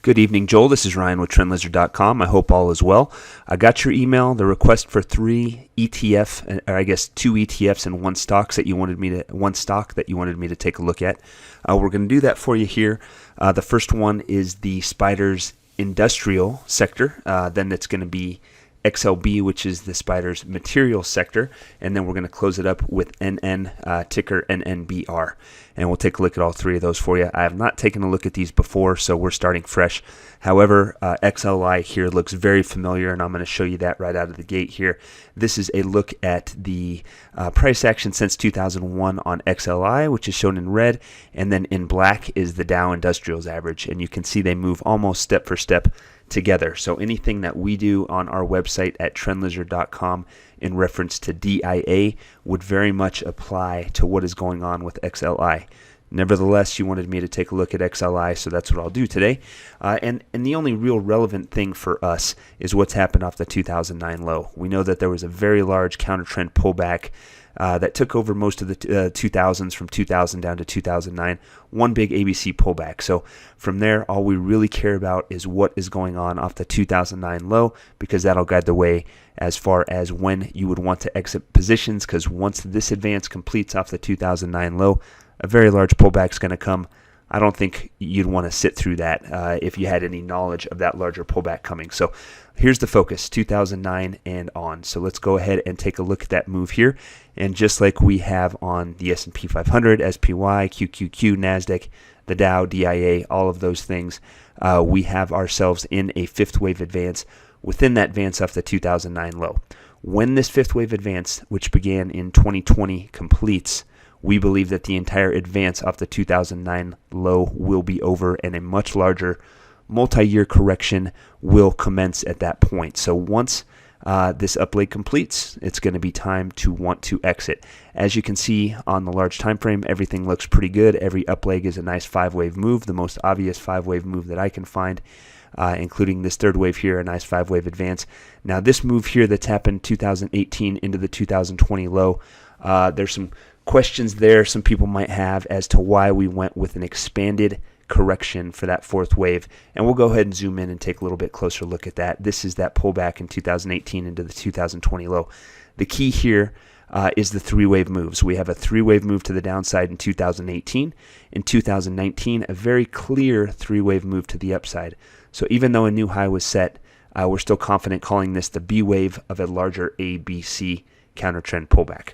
Good evening, Joel. This is Ryan with TrendLizard.com. I hope all is well. I got your email, the request for two ETFs and one stock that you wanted me to take a look at. We're going to do that for you here. The first one is the SPDR's industrial sector. Then it's going to be XLB, which is the SPDR's materials sector, and then we're going to close it up with ticker NNBR, and we'll take a look at all three of those for you. I have not taken a look at these before, so we're starting fresh. However, XLI here looks very familiar, and I'm going to show you that right out of the gate here. This is a look at the price action since 2001 on XLI, which is shown in red, and then in black is the Dow Industrials average, and you can see they move almost step for step together. So anything that we do on our website at TrendLizard.com in reference to DIA would very much apply to what is going on with XLI. Nevertheless, you wanted me to take a look at XLI, so that's what I'll do today. And the only real relevant thing for us is what's happened off the 2009 low. We know that there was a very large counter-trend pullback that took over most of the 2000s from 2000 down to 2009. One big ABC pullback. So from there, all we really care about is what is going on off the 2009 low, because that'll guide the way as far as when you would want to exit positions, because once this advance completes off the 2009 low, a very large pullback is going to come. I don't think you'd want to sit through that if you had any knowledge of that larger pullback coming. So here's the focus, 2009 and on. So let's go ahead and take a look at that move here. And just like we have on the S&P 500, SPY, QQQ, NASDAQ, the Dow, DIA, all of those things, we have ourselves in a fifth wave advance within that advance off the 2009 low. When this fifth wave advance, which began in 2020, completes, we believe that the entire advance off the 2009 low will be over, and a much larger multi-year correction will commence at that point. So once this up leg completes, it's going to be time to want to exit. As you can see on the large time frame, everything looks pretty good. Every up leg is a nice five-wave move, the most obvious five-wave move that I can find, including this third wave here, a nice five-wave advance. Now this move here that's happened 2018 into the 2020 low, there's some questions there some people might have as to why we went with an expanded correction for that fourth wave, and we'll go ahead and zoom in and take a little bit closer look at that. This is that pullback in 2018 into the 2020 low. The key here is the three-wave moves. We have a three-wave move to the downside in 2018. In 2019, a very clear three-wave move to the upside. So even though a new high was set, we're still confident calling this the B wave of a larger ABC counter-trend pullback.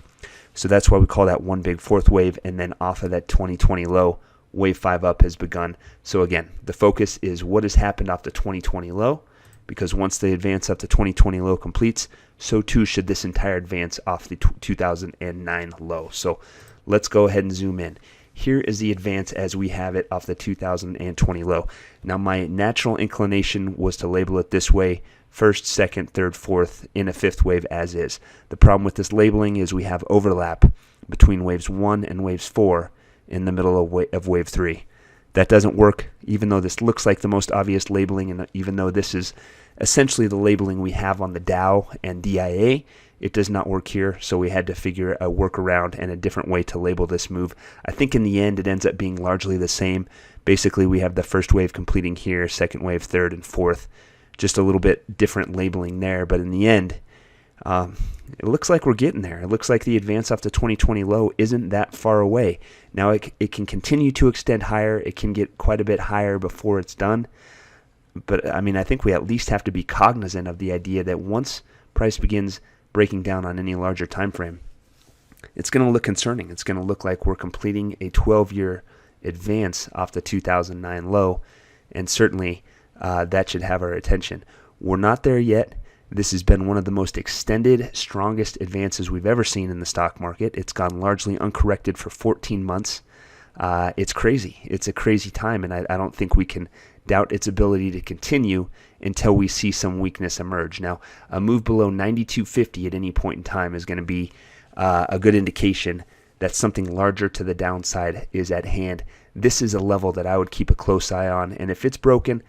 So that's why we call that one big fourth wave, and then off of that 2020 low, wave 5 up has begun. So again, the focus is what has happened off the 2020 low, because once the advance up to 2020 low completes, so too should this entire advance off the 2009 low. So let's go ahead and zoom in. Here is the advance as we have it off the 2020 low. Now my natural inclination was to label it this way: first, second, third, fourth, in a fifth wave as is. The problem with this labeling is we have overlap between waves 1 and waves 4 in the middle of wave 3. That doesn't work, even though this looks like the most obvious labeling, and even though this is essentially the labeling we have on the Dow and DIA, it does not work here, so we had to figure a workaround and a different way to label this move. I think in the end it ends up being largely the same. Basically we have the first wave completing here, second wave, third, and fourth. Just a little bit different labeling there, but in the end, it looks like we're getting there. It looks like the advance off the 2020 low isn't that far away. Now it can continue to extend higher. It can get quite a bit higher before it's done. But I mean, I think we at least have to be cognizant of the idea that once price begins breaking down on any larger time frame, it's going to look concerning. It's going to look like we're completing a 12-year advance off the 2009 low, and certainly that should have our attention. We're not there yet. This has been one of the most extended, strongest advances we've ever seen in the stock market. It's gone largely uncorrected for 14 months. It's crazy. It's a crazy time, and I don't think we can doubt its ability to continue until we see some weakness emerge. Now, a move below 92.50 at any point in time is going to be a good indication that something larger to the downside is at hand. This is a level that I would keep a close eye on, and if it's broken,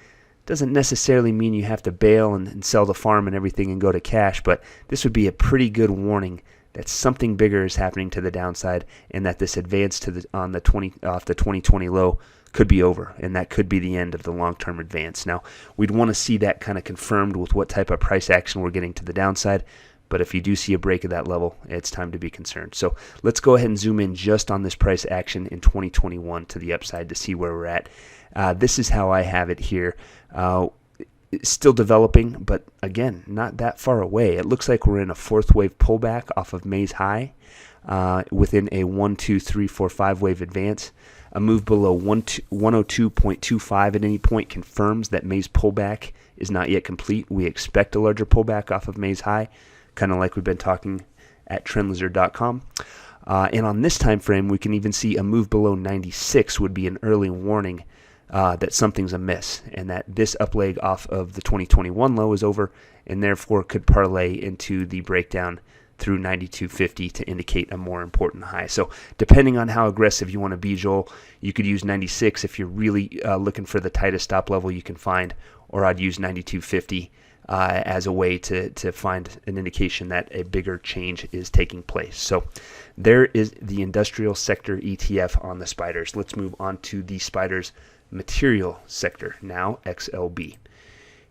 doesn't necessarily mean you have to bail and sell the farm and everything and go to cash, but this would be a pretty good warning that something bigger is happening to the downside, and that this advance to the 2020 low could be over, and that could be the end of the long-term advance. Now, we'd want to see that kind of confirmed with what type of price action we're getting to the downside, but if you do see a break of that level, it's time to be concerned. So let's go ahead and zoom in just on this price action in 2021 to the upside to see where we're at. This is how I have it here. Still developing, but again, not that far away. It looks like we're in a fourth wave pullback off of May's high within a 1, 2, 3, 4, 5 wave advance. A move below 102.25 at any point confirms that May's pullback is not yet complete. We expect a larger pullback off of May's high, kind of like we've been talking at TrendLizard.com. And on this time frame, we can even see a move below 96 would be an early warning that something's amiss, and that this up leg off of the 2021 low is over, and therefore could parlay into the breakdown through 92.50 to indicate a more important high. So depending on how aggressive you want to be, Joel, you could use 96 if you're really looking for the tightest stop level you can find, or I'd use 92.50 as a way to find an indication that a bigger change is taking place. So there is the industrial sector ETF on the spiders. Let's move on to the spiders material sector now, XLB.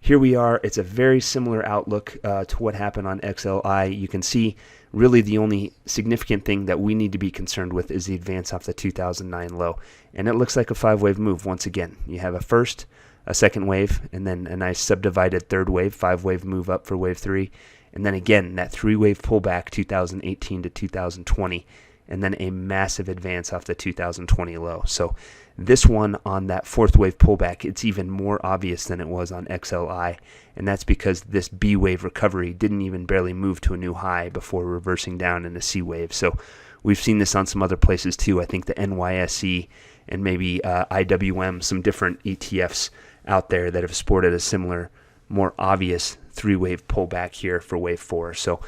Here we are. It's a very similar outlook to what happened on XLI. You can see really the only significant thing that we need to be concerned with is the advance off the 2009 low, and it looks like a 5-wave move once again. You have a first, a second wave, and then a nice subdivided third wave, 5-wave move up for wave 3, and then again that 3-wave pullback 2018 to 2020, and then a massive advance off the 2020 low. So this one on that fourth wave pullback, it's even more obvious than it was on XLI, and that's because this B wave recovery didn't even barely move to a new high before reversing down in a C wave. So we've seen this on some other places too. I think the NYSE and maybe IWM, some different ETFs out there that have sported a similar, more obvious 3-wave pullback here for wave 4. So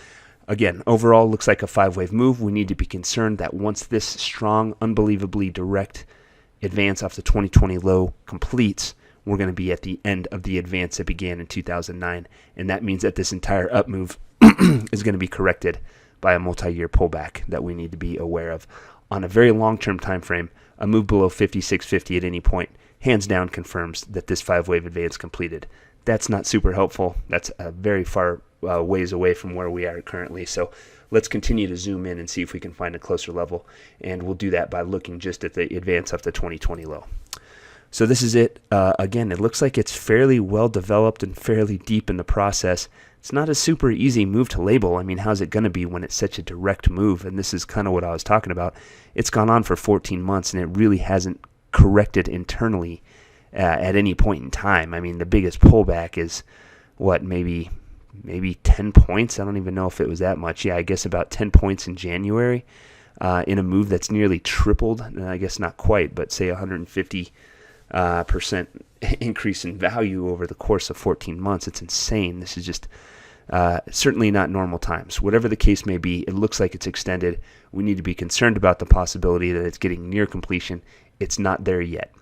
again, overall looks like a 5-wave move. We need to be concerned that once this strong, unbelievably direct advance off the 2020 low completes, we're going to be at the end of the advance that began in 2009, and that means that this entire up move is going to be corrected by a multi-year pullback that we need to be aware of. On a very long-term time frame, a move below 56.50 at any point hands down confirms that this 5-wave advance completed. That's not super helpful. That's a very far ways away from where we are currently. So let's continue to zoom in and see if we can find a closer level, and we'll do that by looking just at the advance of the 2020 low. So this is it. Again, it looks like it's fairly well developed and fairly deep in the process. It's not a super easy move to label. I mean, how's it going to be when it's such a direct move? And this is kind of what I was talking about. It's gone on for 14 months, and it really hasn't corrected internally at any point in time. I mean, the biggest pullback is what, maybe 10 points. I don't even know if it was that much. Yeah, I guess about 10 points in January in a move that's nearly tripled. I guess not quite, but say 150% increase in value over the course of 14 months. It's insane. This is just certainly not normal times. Whatever the case may be, it looks like it's extended. We need to be concerned about the possibility that it's getting near completion. It's not there yet.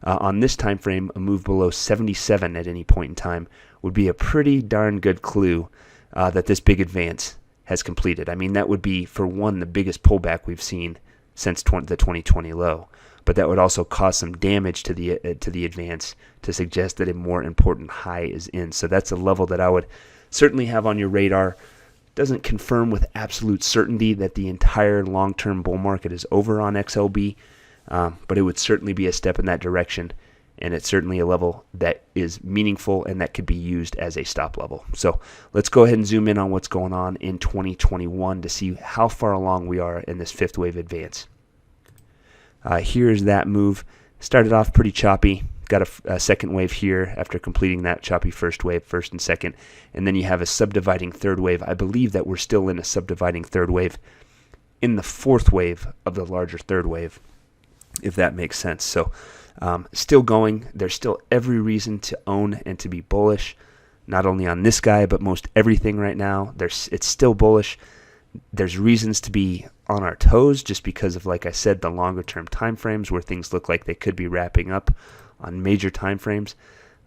On this time frame, a move below 77 at any point in time would be a pretty darn good clue that this big advance has completed. I mean, that would be, for one, the biggest pullback we've seen since the 2020 low, but that would also cause some damage to the advance to suggest that a more important high is in. So that's a level that I would certainly have on your radar. Doesn't confirm with absolute certainty that the entire long-term bull market is over on XLB, but it would certainly be a step in that direction, and it's certainly a level that is meaningful and that could be used as a stop level. So let's go ahead and zoom in on what's going on in 2021 to see how far along we are in this 5th wave advance. Here's that move. Started off pretty choppy. Got a second wave here after completing that choppy first wave, first and second. And then you have a subdividing third wave. I believe that we're still in a subdividing third wave in the 4th wave of the larger third wave, if that makes sense. So still going. There's still every reason to own and to be bullish, not only on this guy, but most everything right now. It's still bullish. There's reasons to be on our toes just because of, like I said, the longer term time frames where things look like they could be wrapping up on major time frames.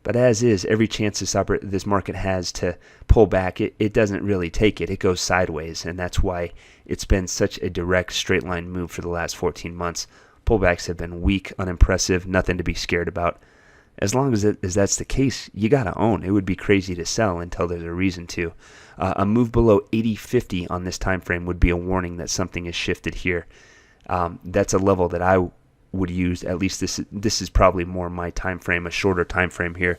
But as is, every chance this market has to pull back, it doesn't really take it. It goes sideways, and that's why it's been such a direct straight line move for the last 14 months. Pullbacks have been weak, unimpressive, nothing to be scared about. As long as that's the case, you got to own. It would be crazy to sell until there's a reason to. A move below 80.50 on this time frame would be a warning that something has shifted here. That's a level that I would use. At least this is probably more my time frame, a shorter time frame here.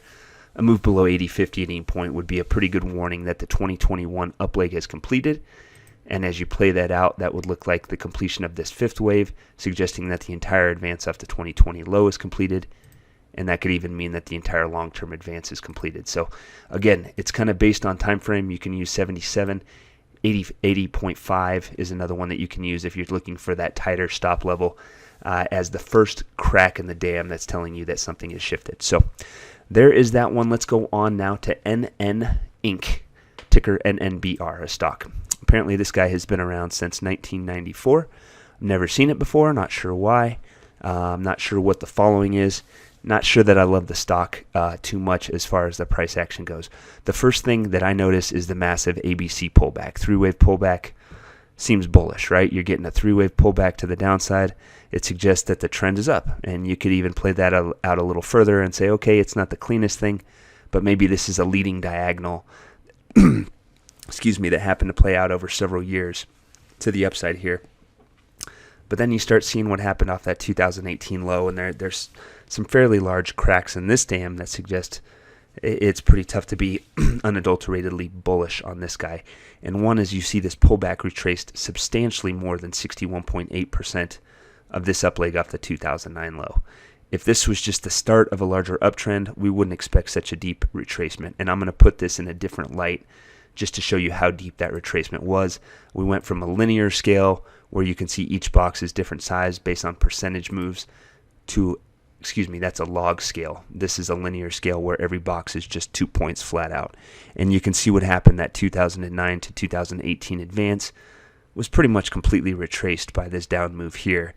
A move below 80.50 at any point would be a pretty good warning that the 2021 up leg has completed. And as you play that out, that would look like the completion of this fifth wave, suggesting that the entire advance off the 2020 low is completed. And that could even mean that the entire long-term advance is completed. So again, it's kind of based on time frame. You can use 77, 80.5 is another one that you can use if you're looking for that tighter stop level as the first crack in the dam that's telling you that something has shifted. So there is that one. Let's go on now to NN Inc., ticker NNBR, a stock. Apparently this guy has been around since 1994. Never seen it before, not sure why. I'm not sure what the following is. Not sure that I love the stock too much as far as the price action goes. The first thing that I notice is the massive ABC pullback. Three-wave pullback seems bullish, right? You're getting a three-wave pullback to the downside. It suggests that the trend is up. And you could even play that out a little further and say, okay, it's not the cleanest thing, but maybe this is a leading diagonal, excuse me, that happened to play out over several years to the upside here. But then you start seeing what happened off that 2018 low, and there's some fairly large cracks in this dam that suggest it's pretty tough to be unadulteratedly bullish on this guy. And one is you see this pullback retraced substantially more than 61.8% of this up leg off the 2009 low. If this was just the start of a larger uptrend, we wouldn't expect such a deep retracement. And I'm going to put this in a different light just to show you how deep that retracement was. We went from a linear scale where you can see each box is different size based on percentage moves to, excuse me, that's a log scale. This is a linear scale where every box is just 2 points flat out. And you can see what happened. That 2009 to 2018 advance was pretty much completely retraced by this down move here.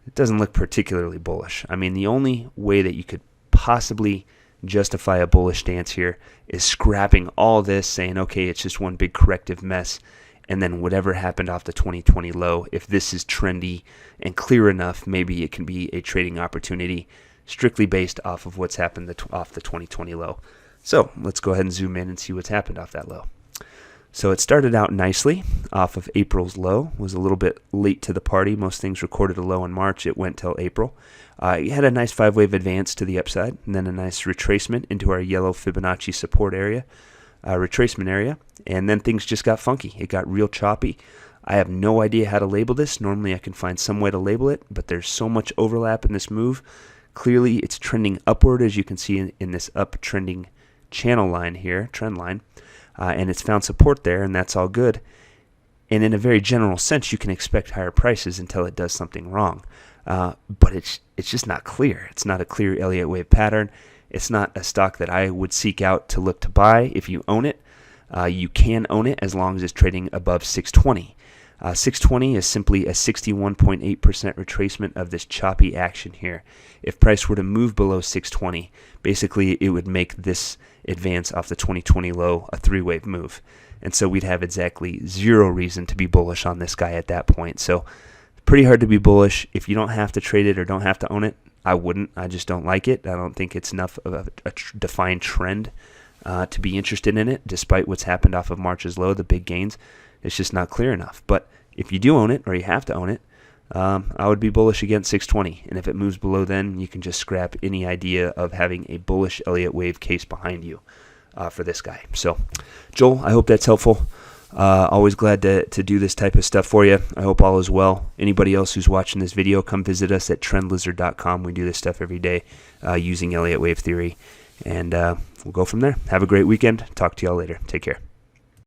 It doesn't look particularly bullish. I mean, the only way that you could possibly justify a bullish stance here is scrapping all this, saying, okay, it's just one big corrective mess, and then whatever happened off the 2020 low, if this is trendy and clear enough, maybe it can be a trading opportunity strictly based off of what's happened off the 2020 low. So let's go ahead and zoom in and see what's happened off that low. So it started out nicely off of April's low, was a little bit late to the party. Most things recorded a low in March. It went till April. You had a nice 5-wave advance to the upside, and then a nice retracement into our yellow Fibonacci support area, retracement area, and then things just got funky. It got real choppy. I have no idea how to label this. Normally I can find some way to label it, but there's so much overlap in this move. Clearly it's trending upward, as you can see in this uptrending channel line here, trend line. And it's found support there, and that's all good. And in a very general sense, you can expect higher prices until it does something wrong. But it's just not clear. It's not a clear Elliott wave pattern. It's not a stock that I would seek out to look to buy if you own it. You can own it as long as it's trading above 620. 620 is simply a 61.8% retracement of this choppy action here. If price were to move below 620, basically it would make this advance off the 2020 low a 3-wave move. And so we'd have exactly zero reason to be bullish on this guy at that point. So pretty hard to be bullish. If you don't have to trade it or don't have to own it, I wouldn't. I just don't like it. I don't think it's enough of a defined trend to be interested in it, despite what's happened off of March's low, the big gains. It's just not clear enough. But if you do own it, or you have to own it, I would be bullish against 620. And if it moves below then, you can just scrap any idea of having a bullish Elliott wave case behind you for this guy. So, Joel, I hope that's helpful. Always glad to do this type of stuff for you. I hope all is well. Anybody else who's watching this video, come visit us at TrendLizard.com. We do this stuff every day using Elliott wave theory. And we'll go from there. Have a great weekend. Talk to y'all later. Take care.